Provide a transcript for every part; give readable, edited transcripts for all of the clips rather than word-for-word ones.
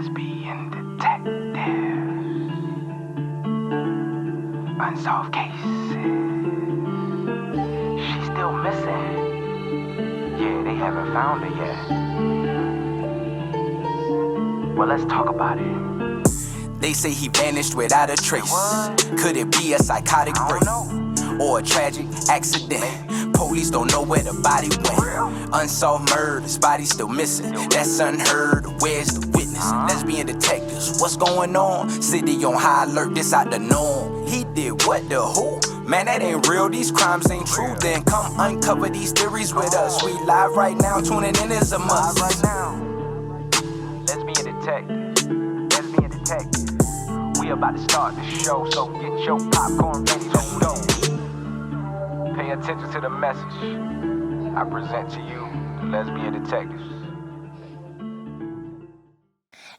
Lesbian Detectives. Unsolved cases. She's still missing. Yeah, they haven't found her yet. Well, let's talk about it. They say he vanished without a trace. Could it be a psychotic break or a tragic accident? Police don't know where the body went. Unsolved murders, body still missing. That's unheard. Where's the witness? Lesbian detectives, what's going on? City on high alert, this out the norm. He did what, the who? Man, that ain't real, these crimes ain't true. Then come uncover these theories with us. We live right now, tuning in is a must. Right now, Lesbian Detectives. Lesbian Detectives. We about to start the show, so get your popcorn ready to go. Pay attention to the message I present to you, the Lesbian Detectives.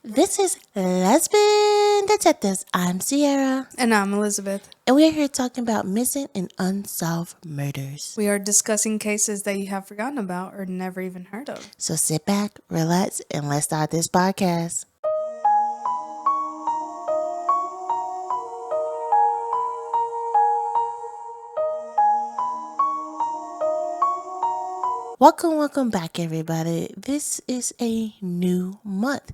This is Lesbian Detectives. I'm Sierra. And I'm Elizabeth. And we are here talking about missing and unsolved murders. We are discussing cases that you have forgotten about or never even heard of. So sit back, relax, and let's start this podcast. Welcome back, everybody. This is a new month.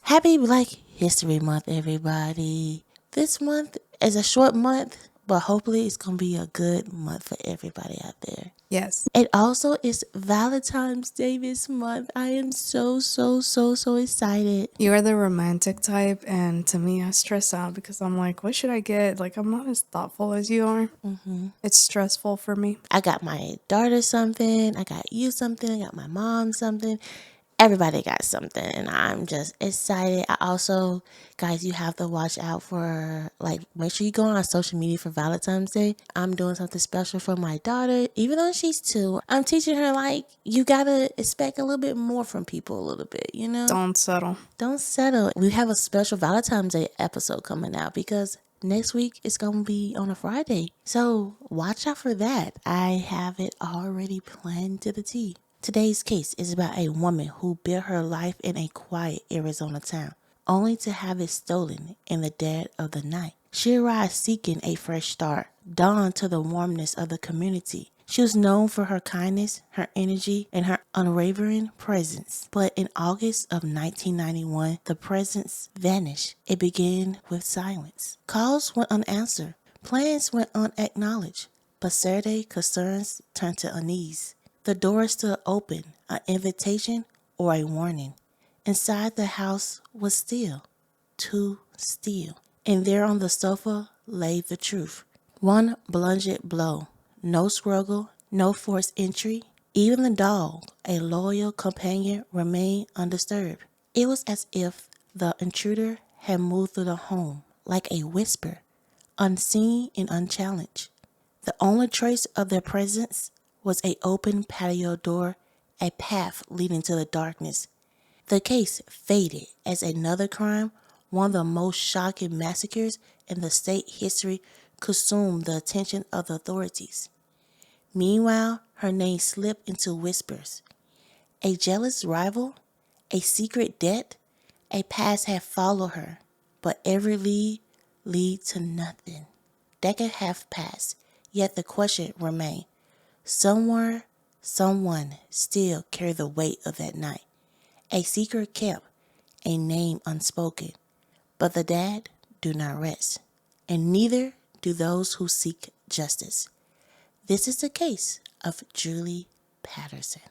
Happy Black History Month, everybody. This month is a short month, but hopefully it's going to be a good month for everybody out there. Yes. It also is Valentine's Day this month. I am so excited. You are the romantic type, and to me, I stress out because I'm like, what should I get? Like, I'm not as thoughtful as you are. Mm-hmm. It's stressful for me. I got my daughter something. I got you something. I got my mom something. Everybody got something, and I'm just excited. I also, guys, you have to watch out for, make sure you go on our social media for Valentine's Day. I'm doing something special for my daughter. Even though she's 2, I'm teaching her, you gotta expect a little bit more from people a little bit, you know? Don't settle. Don't settle. We have a special Valentine's Day episode coming out because next week it's going to be on a Friday. So watch out for that. I have it already planned to the T. Today's case is about a woman who built her life in a quiet Arizona town, only to have it stolen in the dead of the night. She arrived seeking a fresh start, dawn to the warmness of the community. She was known for her kindness, her energy, and her unwavering presence. But in August of 1991, the presence vanished. It began with silence. Calls went unanswered. Plans went unacknowledged. But Saturday concerns turned to unease. The door stood open, an invitation or a warning. Inside the house was still, too still. And there on the sofa lay the truth. One bludgeoned blow. No struggle, no forced entry. Even the dog, a loyal companion, remained undisturbed. It was as if the intruder had moved through the home like a whisper, unseen and unchallenged. The only trace of their presence was an open patio door, a path leading to the darkness. The case faded as another crime, one of the most shocking massacres in the state history, consumed the attention of the authorities. Meanwhile, her name slipped into whispers. A jealous rival? A secret debt? A past had followed her, but every lead to nothing. Decades have passed, yet the question remained. Somewhere, someone still carried the weight of that night. A secret kept, a name unspoken. But the dead do not rest, and neither do those who seek justice. This is the case of Julie Patterson.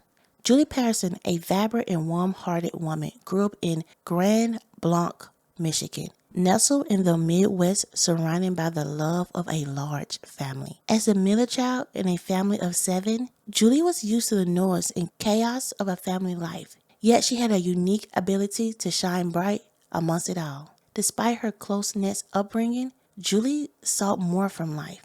Julie Patterson, a vibrant and warm-hearted woman, grew up in Grand Blanc, Michigan, nestled in the Midwest, surrounded by the love of a large family. As a middle child in a family of 7, Julie was used to the noise and chaos of a family life. Yet she had a unique ability to shine bright amongst it all. Despite her close-knit upbringing, Julie sought more from life.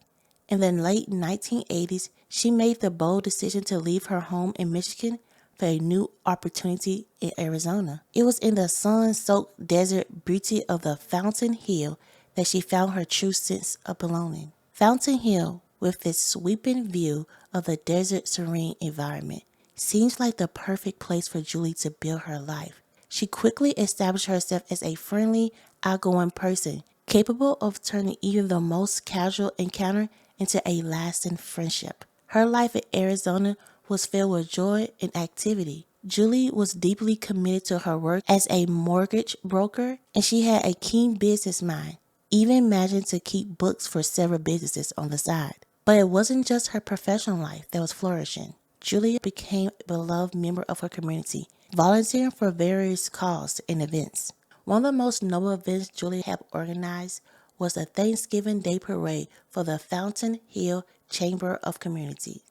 In the late 1980s, she made the bold decision to leave her home in Michigan for a new opportunity in Arizona. It was in the sun-soaked desert beauty of the Fountain Hill that she found her true sense of belonging. Fountain Hill, with its sweeping view of the desert serene environment, seems like the perfect place for Julie to build her life. She quickly established herself as a friendly, outgoing person, capable of turning even the most casual encounter into a lasting friendship. Her life in Arizona was filled with joy and activity. Julie was deeply committed to her work as a mortgage broker, and she had a keen business mind, even managed to keep books for several businesses on the side. But it wasn't just her professional life that was flourishing. Julia became a beloved member of her community, volunteering for various causes and events. One of the most noble events Julia helped organize was the Thanksgiving Day Parade for the Fountain Hill Chamber of Community.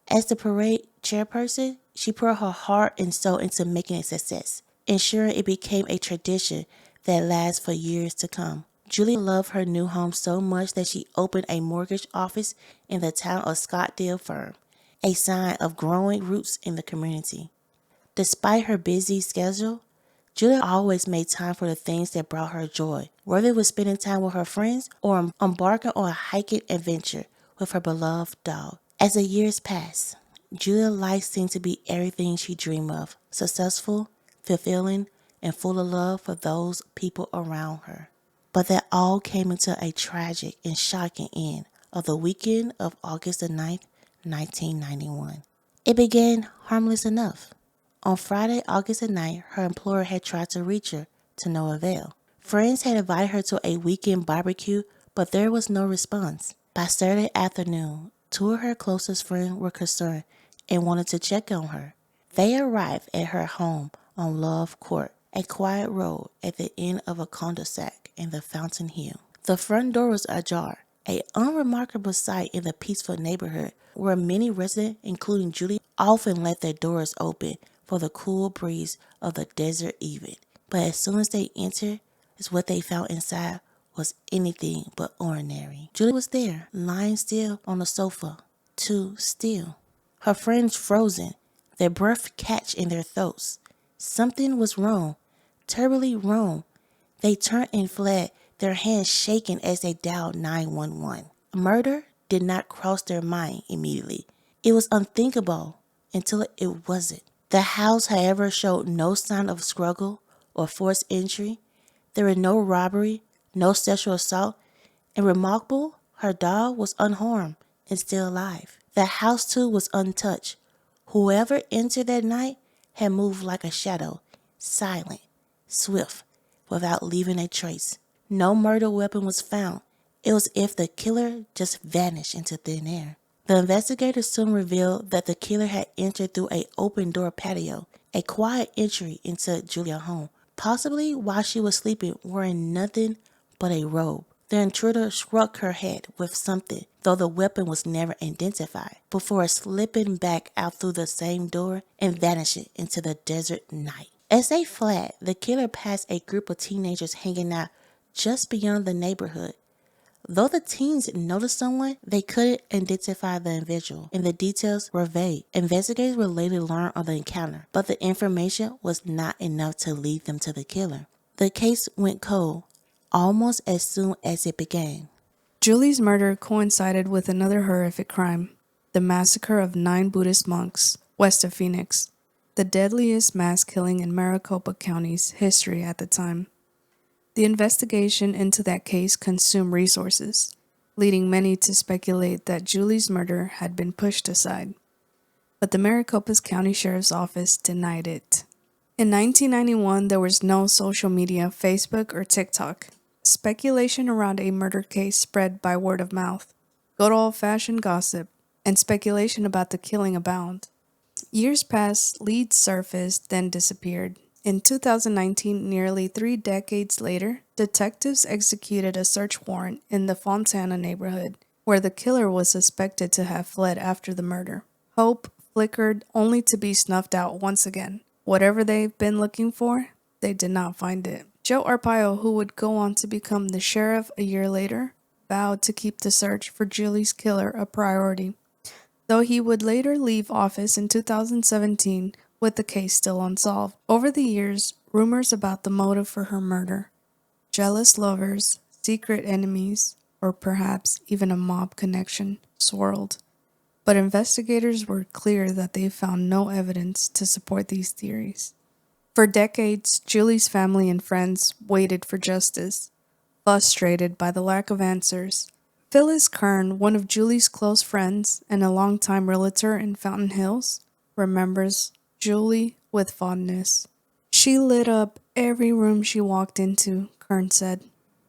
As the parade chairperson, she poured her heart and soul into making it a success, ensuring it became a tradition that lasts for years to come. Julie loved her new home so much that she opened a mortgage office in the town of Scottsdale Firm, a sign of growing roots in the community. Despite her busy schedule, Julia always made time for the things that brought her joy, whether it was spending time with her friends or embarking on a hiking adventure with her beloved dog. As the years passed, Julia's life seemed to be everything she dreamed of, successful, fulfilling, and full of love for those people around her. But that all came into a tragic and shocking end of the weekend of August the 9th, 1991. It began harmless enough. On Friday, August the 9th, her employer had tried to reach her, to no avail. Friends had invited her to a weekend barbecue, but there was no response. By Saturday afternoon, two of her closest friends were concerned and wanted to check on her. They arrived at her home on Love Court, a quiet road at the end of a cul-de-sac in the Fountain Hill. The front door was ajar, an unremarkable sight in the peaceful neighborhood where many residents, including Julie, often left their doors open for the cool breeze of the desert even. But as soon as they entered, what they found inside was anything but ordinary. Julie was there, lying still on the sofa, too still. Her friends frozen, their breath catch in their throats. Something was wrong, terribly wrong. They turned and fled, their hands shaking as they dialed 911. Murder did not cross their mind immediately. It was unthinkable until it wasn't. The house, however, showed no sign of struggle or forced entry. There was no robbery, no sexual assault, and remarkable, her dog was unharmed and still alive. The house, too, was untouched. Whoever entered that night had moved like a shadow, silent, swift, without leaving a trace. No murder weapon was found. It was as if the killer just vanished into thin air. The investigators soon revealed that the killer had entered through an open-door patio, a quiet entry into Julia's home, possibly while she was sleeping wearing nothing but a robe. The intruder struck her head with something, though the weapon was never identified, before slipping back out through the same door and vanishing into the desert night. As they fled, the killer passed a group of teenagers hanging out just beyond the neighborhood. Though the teens noticed someone, they couldn't identify the individual, and the details were vague. Investigators would later learn of the encounter, but the information was not enough to lead them to the killer. The case went cold almost as soon as it began. Julie's murder coincided with another horrific crime, the massacre of 9 Buddhist monks west of Phoenix, the deadliest mass killing in Maricopa County's history at the time. The investigation into that case consumed resources, leading many to speculate that Julie's murder had been pushed aside. But the Maricopa County Sheriff's Office denied it. In 1991, there was no social media, Facebook, or TikTok. Speculation around a murder case spread by word of mouth, good old-fashioned gossip, and speculation about the killing abound. Years passed, leads surfaced, then disappeared. In 2019, nearly 3 decades later, detectives executed a search warrant in the Fontana neighborhood, where the killer was suspected to have fled after the murder. Hope flickered only to be snuffed out once again. Whatever they've been looking for, they did not find it. Joe Arpaio, who would go on to become the sheriff a year later, vowed to keep the search for Julie's killer a priority, though he would later leave office in 2017 with the case still unsolved. Over the years, rumors about the motive for her murder, jealous lovers, secret enemies, or perhaps even a mob connection, swirled. But investigators were clear that they found no evidence to support these theories. For decades, Julie's family and friends waited for justice, frustrated by the lack of answers. Phyllis Kern, one of Julie's close friends and a longtime realtor in Fountain Hills, remembers Julie with fondness. She lit up every room she walked into, Kern said.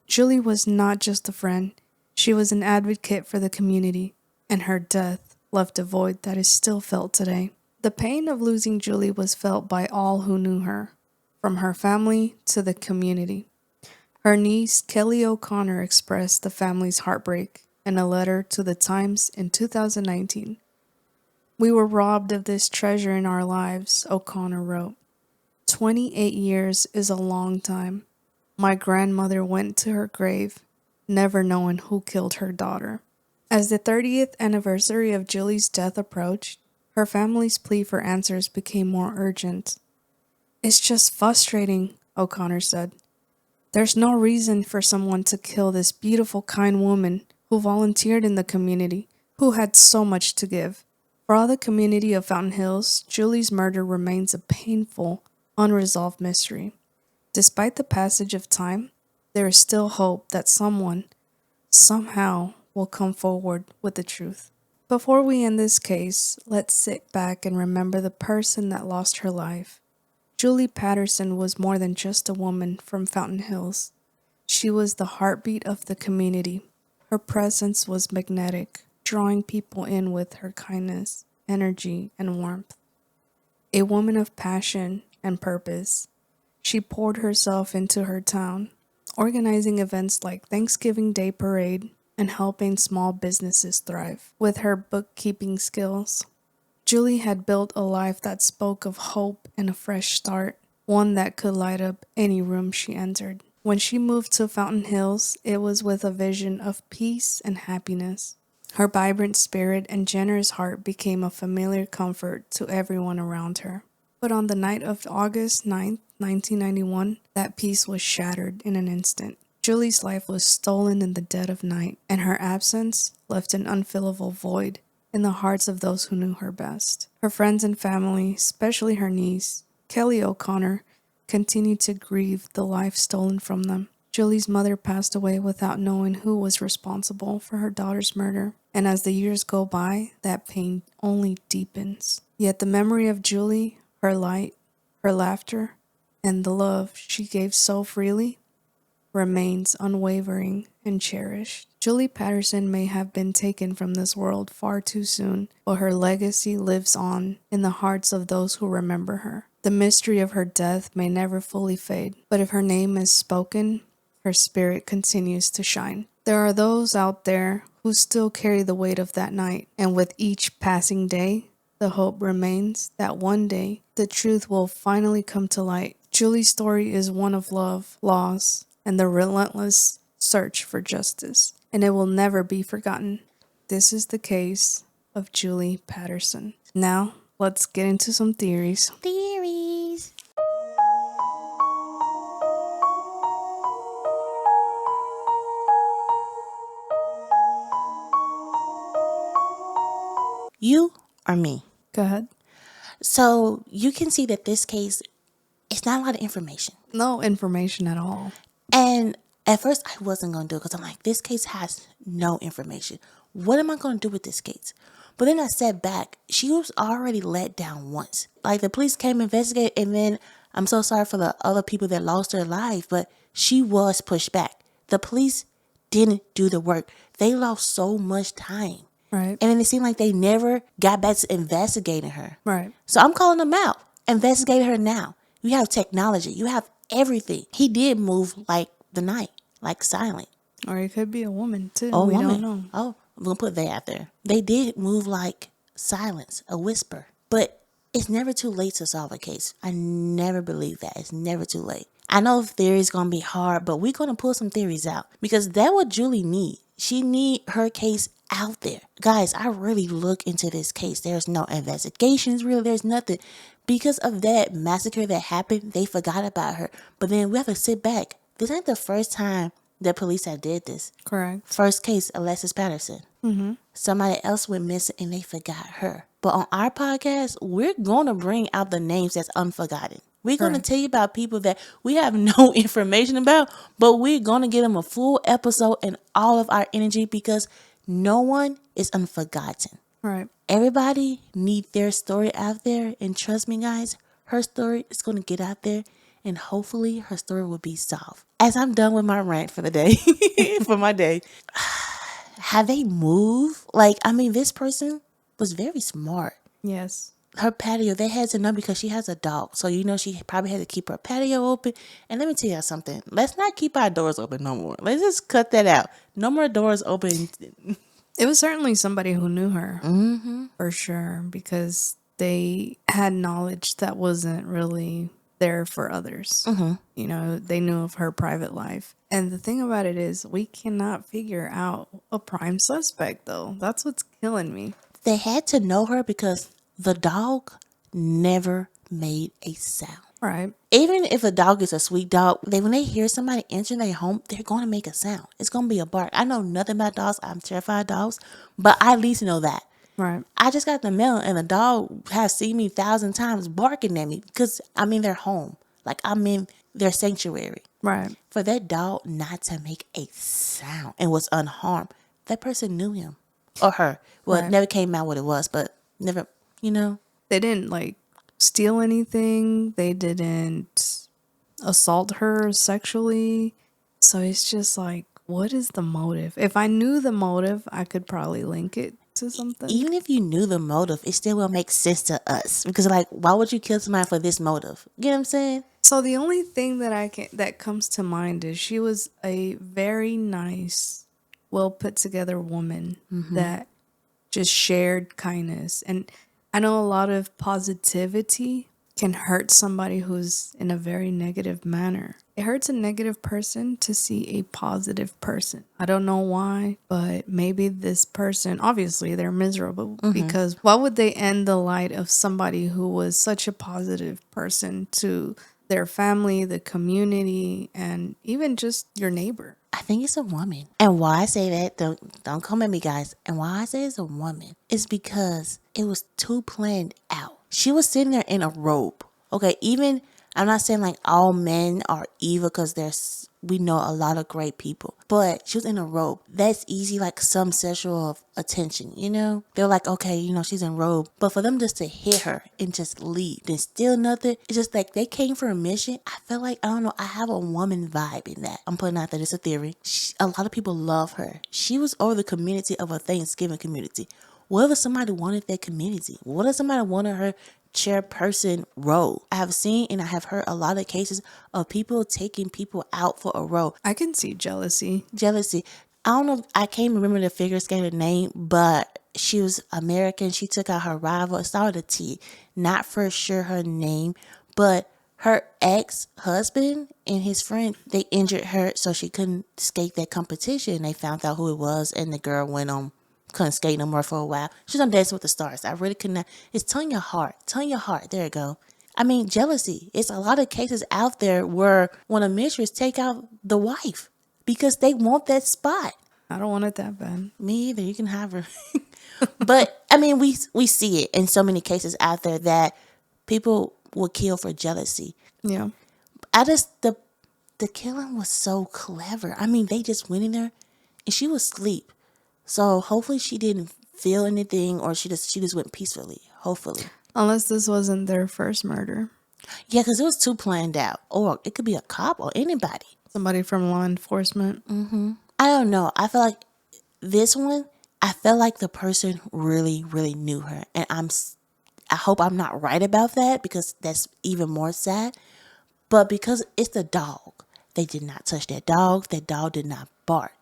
Julie was not just a friend, she was an advocate for the community, and her death left a void that is still felt today. The pain of losing Julie was felt by all who knew her, from her family to the community. Her niece, Kelly O'Connor, expressed the family's heartbreak in a letter to the Times in 2019. "We were robbed of this treasure in our lives," O'Connor wrote. 28 years is a long time. My grandmother went to her grave, never knowing who killed her daughter. As the 30th anniversary of Julie's death approached, her family's plea for answers became more urgent. "It's just frustrating," O'Connor said. "There's no reason for someone to kill this beautiful, kind woman who volunteered in the community, who had so much to give." For all the community of Fountain Hills, Julie's murder remains a painful, unresolved mystery. Despite the passage of time, there is still hope that someone, somehow, will come forward with the truth. Before we end this case, let's sit back and remember the person that lost her life. Julie Patterson was more than just a woman from Fountain Hills. She was the heartbeat of the community. Her presence was magnetic, drawing people in with her kindness, energy, and warmth. A woman of passion and purpose, she poured herself into her town, organizing events like Thanksgiving Day Parade and helping small businesses thrive. With her bookkeeping skills, Julie had built a life that spoke of hope and a fresh start, one that could light up any room she entered. When she moved to Fountain Hills, it was with a vision of peace and happiness. Her vibrant spirit and generous heart became a familiar comfort to everyone around her. But on the night of August 9th, 1991, that peace was shattered in an instant. Julie's life was stolen in the dead of night, and her absence left an unfillable void in the hearts of those who knew her best. Her friends and family, especially her niece, Kelly O'Connor, continued to grieve the life stolen from them. Julie's mother passed away without knowing who was responsible for her daughter's murder, and as the years go by, that pain only deepens. Yet the memory of Julie, her light, her laughter, and the love she gave so freely remains unwavering and cherished. Julie Patterson may have been taken from this world far too soon, but her legacy lives on in the hearts of those who remember her. The mystery of her death may never fully fade, but if her name is spoken, her spirit continues to shine. There are those out there who still carry the weight of that night, and with each passing day, the hope remains that one day the truth will finally come to light. Julie's story is one of love, loss, and the relentless search for justice, and it will never be forgotten. This is the case of Julie Patterson. Now, let's get into some theories. Theories. You or me? Go ahead. So you can see that this case, it's not a lot of information. No information at all. And at first I wasn't going to do it because I'm like, this case has no information. What am I going to do with this case? But then I sat back. She was already let down once. Like the police came investigate, and then I'm so sorry for the other people that lost their life, but she was pushed back. The police didn't do the work. They lost so much time. Right. And then it seemed like they never got back to investigating her. Right. So I'm calling them out. Investigate her now. You have technology. You have everything. He did move like the night, like silent. Or it could be a woman, too. Oh, we woman. don't know. Oh, I'm going to put that out there. They did move like silence, a whisper. But it's never too late to solve a case. I never believe that. It's never too late. I know theory's going to be hard, but we're going to pull some theories out. Because that's what Julie needs. She need her case out there. Guys, I really look into this case. There's no investigations, really. There's nothing. Because of that massacre that happened, they forgot about her. But then we have to sit back. This ain't the first time the police have did this. Correct. First case, Alexis Patterson. Mm-hmm. Somebody else went missing and they forgot her. But on our podcast, we're going to bring out the names that's unforgotten. We're going to Correct. tell you about people that we have no information about, but we're going to give them a full episode and all of our energy because no one is unforgotten. Right. Everybody need their story out there, and trust me, guys, her story is going to get out there, and hopefully her story will be solved. As I'm done with my rant for the day, for my day, have they moved? Like, I mean, this person was very smart. Yes. Her patio, they had to know because she has a dog. So, you know, she probably had to keep her patio open. And let me tell you something. Let's not keep our doors open no more. Let's just cut that out. No more doors open. It was certainly somebody who knew her. For sure. Because they had knowledge that wasn't really there for others. You know, they knew of her private life. And the thing about it is, we cannot figure out a prime suspect, though. That's what's killing me. They had to know her because the dog never made a sound. Right. Even if a dog is a sweet dog, when they hear somebody entering their home, they're going to make a sound. It's going to be a bark. I know nothing about dogs. I'm terrified of dogs, but I at least know that. Right. I just got the mail and the dog has seen me 1,000 times barking at me because I'm in their home. Like I'm in their sanctuary. Right. For that dog not to make a sound and was unharmed, that person knew him or her. Well, Right. It never came out what it was, but never, you know. They didn't like steal anything. They didn't assault her sexually. So it's just like, what is the motive? If I knew the motive, I could probably link it to something. Even if you knew the motive, it still will make sense to us because, like, why would you kill somebody for this motive? You know what I'm saying? So the only thing that comes to mind is she was a very nice, well put together woman that just shared kindness. And I know a lot of positivity can hurt somebody who's in a very negative manner. It hurts a negative person to see a positive person. I don't know why, but maybe this person, obviously they're miserable because why would they end the light of somebody who was such a positive person to their family, the community, and even just your neighbor? I think it's a woman. And why I say that, don't come at me, guys. And why I say it's a woman is because it was too planned out. She was sitting there in a robe. Okay, even, I'm not saying like all men are evil because we know a lot of great people. But she was in a robe. That's easy, like some sexual attention, you know? They're like, okay, you know, she's in a robe. But for them just to hit her and just leave, then steal nothing, it's just like they came for a mission. I feel like, I don't know, I have a woman vibe in that. I'm putting out that it's a theory. A lot of people love her. She was over the community of a Thanksgiving community. What if somebody wanted that community? What if somebody wanted her chairperson role? I have seen and I have heard a lot of cases of people taking people out for a role. I can see jealousy. Jealousy. I don't know. I can't remember the figure skater name, but she was American. She took out her rival. It started with a T. Not for sure her name, but her ex-husband and his friend, they injured her so she couldn't skate that competition. They found out who it was, and the girl went on. Couldn't skate no more for a while. She's on Dancing with the Stars. I really could not. It's telling your heart. Telling your heart. There you go. I mean, jealousy. It's a lot of cases out there where when a mistress take out the wife because they want that spot. I don't want it that bad. Me either. You can have her. But, I mean, we see it in so many cases out there that people will kill for jealousy. Yeah. The killing was so clever. I mean, they just went in there and she was asleep. So hopefully she didn't feel anything or she just went peacefully. Hopefully. Unless this wasn't their first murder. Yeah, because it was too planned out. Or it could be a cop or anybody. Somebody from law enforcement. I don't know. I feel like this one, I felt like the person really, really knew her. And I hope I'm not right about that because that's even more sad. But because it's the dog, they did not touch that dog. That dog did not bark.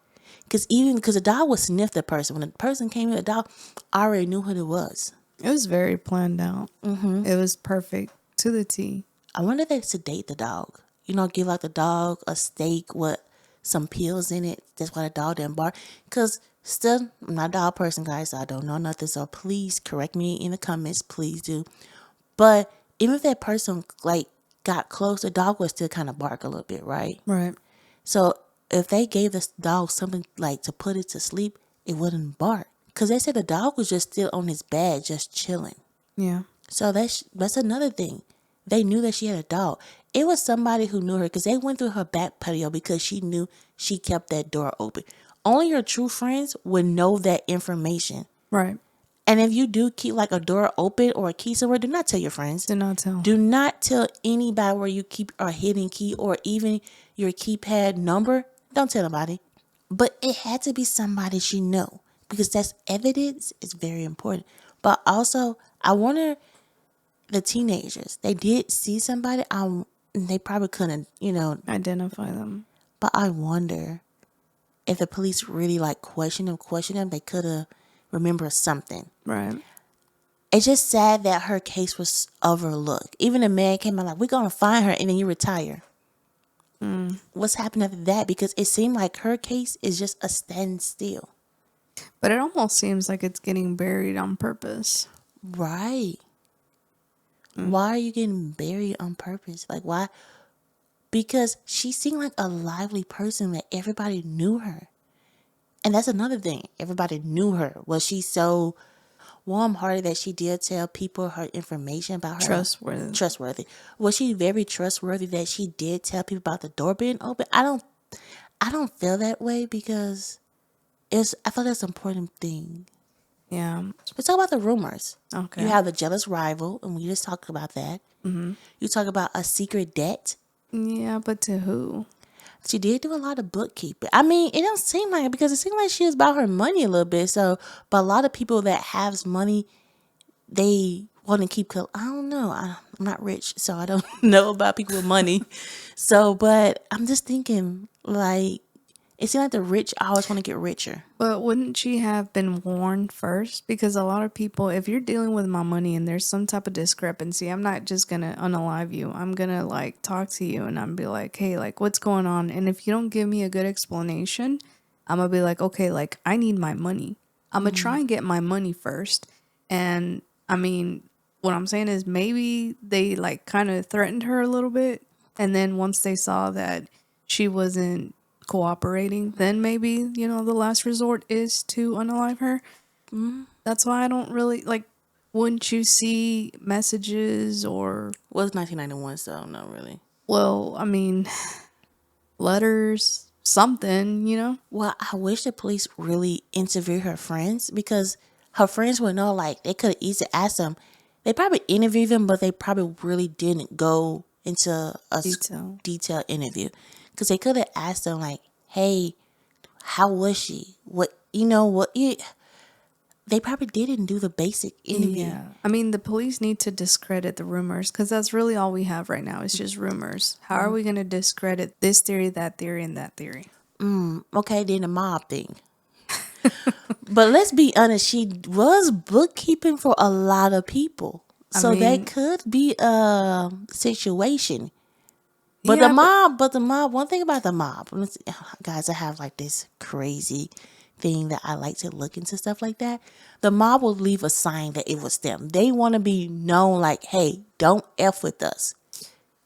Because the dog would sniff the person. When the person came in, the dog already knew who it was. It was very planned out. It was perfect to the T. I wonder if they sedate the dog. You know, give like the dog a steak with some pills in it. That's why the dog didn't bark. Because still, I'm not a dog person, guys. So I don't know nothing. So please correct me in the comments. Please do. But even if that person like got close, the dog would still kind of bark a little bit, right? Right. So if they gave this dog something like to put it to sleep, it wouldn't bark. Because they said the dog was just still on his bed, just chilling. Yeah. So that's another thing. they knew that she had a dog. It was somebody who knew her because they went through her back patio because she knew she kept that door open. Only your true friends would know that information. Right. And if you do keep like a door open or a key somewhere, do not tell your friends. Do not tell. Do not tell anybody where you keep a hidden key or even your keypad number. Don't tell nobody. But it had to be somebody she knew because that's evidence. It's very important. But also, I wonder, the teenagers, they did see somebody. They probably couldn't, Identify them. But I wonder if the police really like questioned them, they could have remembered something. Right. It's just sad that her case was overlooked. Even the man came out like, we're going to find her, and then you retire. What's happened after that? Because it seemed like her case is just a standstill. But it almost seems like it's getting buried on purpose. Right. Why are you getting buried on purpose? Like, why? Because she seemed like a lively person that everybody knew her. And that's another thing. Everybody knew her. Was she so warm-hearted that she did tell people her information about her? Trustworthy. Was she very trustworthy that she did tell people about the door being open? I don't feel that way because I thought that's an important thing. Yeah. Let's talk about the rumors. Okay. You have the jealous rival, and we just talked about that. Mm-hmm. You talk about a secret debt. Yeah, but to who? She did do a lot of bookkeeping. I mean, it don't seem like it because it seemed like she was about her money a little bit. So, but a lot of people that have money, they want to keep. I don't know. I'm not rich, so I don't know about people with money. So, but I'm just thinking, like, it seems like the rich always want to get richer. But wouldn't she have been warned first? Because a lot of people, if you're dealing with my money and there's some type of discrepancy, I'm not just going to unalive you. I'm going to like talk to you and I'm be like, hey, like what's going on? And if you don't give me a good explanation, I'm going to be like, okay, like I need my money. I'm going to try and get my money first. And I mean, what I'm saying is maybe they like kind of threatened her a little bit. And then once they saw that she wasn't cooperating, then maybe, the last resort is to unalive her. That's why I don't really like, wouldn't you see messages or... Well, it's 1991, so no, really. Well, I mean, letters, something. Well, I wish the police really interviewed her friends because her friends would know, like, they could have easily asked them. They probably interviewed them, but they probably really didn't go into a detailed interview. Because they could have asked them, like, hey, how was she? They probably didn't do the basic interview. Yeah. I mean, the police need to discredit the rumors because that's really all we have right now. It's just rumors. How are we going to discredit this theory, that theory, and that theory? Okay, then the mob thing. But let's be honest, she was bookkeeping for a lot of people. So that could be a situation. But the mob, one thing about the mob, guys, I have like this crazy thing that I like to look into stuff like that. The mob will leave a sign that it was them. They want to be known like, hey, don't F with us.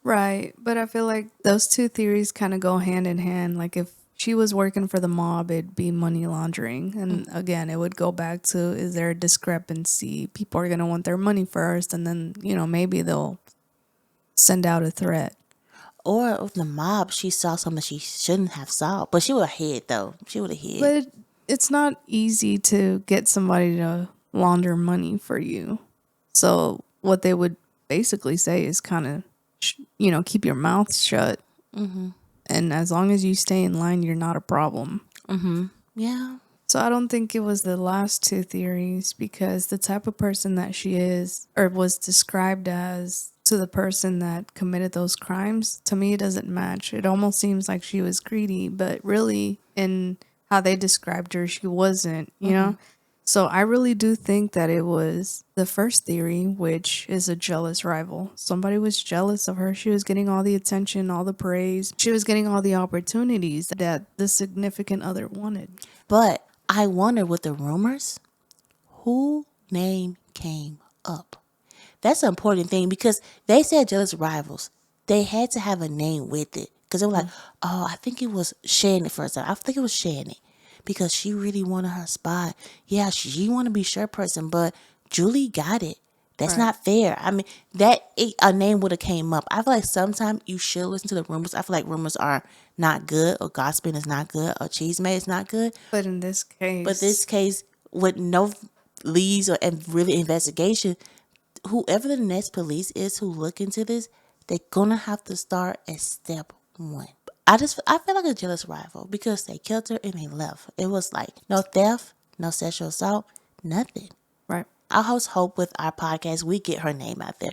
Right. But I feel like those two theories kind of go hand in hand. Like if she was working for the mob, it'd be money laundering. And again, it would go back to, is there a discrepancy? People are going to want their money first. And then, maybe they'll send out a threat. Or if the mob, she saw something she shouldn't have saw. But she would have hid, though. She would have hid. But it's not easy to get somebody to launder money for you. So what they would basically say is kind of, keep your mouth shut. Mm-hmm. And as long as you stay in line, you're not a problem. Mm-hmm. Yeah. So I don't think it was the last two theories because the type of person that she is or was described as to the person that committed those crimes, to me, it doesn't match. It almost seems like she was greedy, but really in how they described her, she wasn't, you know? So I really do think that it was the first theory, which is a jealous rival. Somebody was jealous of her. She was getting all the attention, all the praise. She was getting all the opportunities that the significant other wanted. But I wonder with the rumors, who name came up? That's an important thing because they said jealous rivals. They had to have a name with it because they were like, oh, I think it was Shannon first. I think it was Shannon because she really wanted her spot. Yeah, she wanted to be sure person, but Julie got it. That's Right. not fair. I mean, a name would have came up. I feel like sometimes you should listen to the rumors. I feel like rumors are not good, or gossiping is not good, or chisme is not good. But in this case, But this case, with no leads or and really investigation, whoever the next police is who look into this, they're gonna have to start at step one. I feel like a jealous rival because they killed her and they left. It was like no theft, no sexual assault, nothing. right. I hope with our podcast we get her name out there,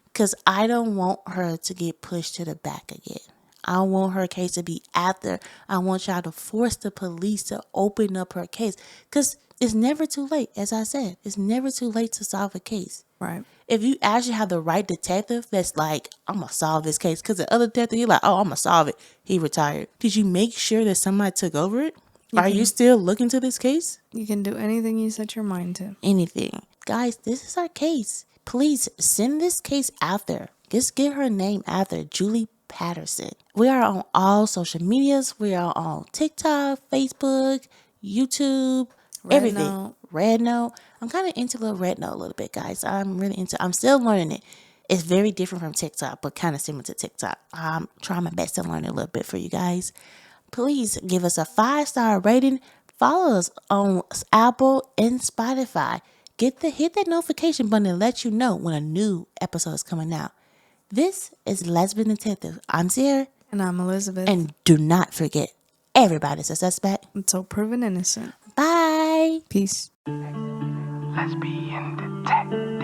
because I don't want her to get pushed to the back again. I don't want her case to be out there. I want y'all to force the police to open up her case, because it's never too late. As I said, it's never too late to solve a case. Right. If you actually have the right detective that's like, I'm going to solve this case, because the other detective, you're like, oh, I'm going to solve it. He retired. Did you make sure that somebody took over it? Are you still looking to this case? You can do anything you set your mind to. Anything. Guys, this is our case. Please send this case out there. Just get her name out there, Julie Patterson. We are on all social medias. We are on TikTok, Facebook, YouTube, everything. Note. Red Note. I'm kind of into the Red Note a little bit, guys. I'm still learning it. It's very different from TikTok, but kind of similar to TikTok. I'm trying my best to learn it a little bit for you guys. Please give us a 5-star rating. Follow us on Apple and Spotify. Hit that notification button and let you know when a new episode is coming out. This is Lesbian Detectives. I'm Sierra. And I'm Elizabeth. And do not forget, everybody's a suspect. Until proven innocent. Bye. Peace. Lesbian Detectives.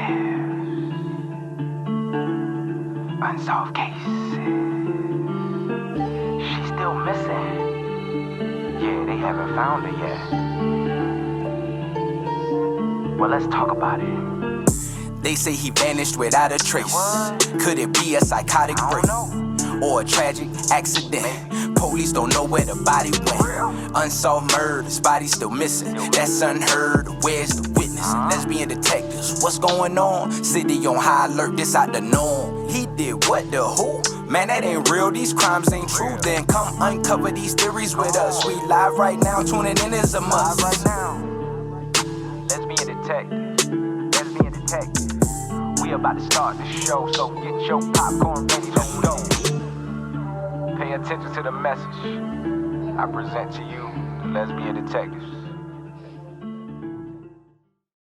Unsolved cases. She's still missing. Yeah, they haven't found her yet. Well, let's talk about it. They say he vanished without a trace. Could it be a psychotic break or a tragic accident? Police don't know where the body went. Unsolved murders, body still missing. That's unheard. Where's the witness? Lesbian detectives, what's going on? City on high alert, this out the norm. He did what, the who? Man, that ain't real, these crimes ain't true. Then come uncover these theories with us. We live right now, tuning in is a must. Right now, Lesbian Detectives. Lesbian Detectives. We about to start the show, so get your popcorn ready, let's go. Pay attention to the message I present to you, the Lesbian Detectives.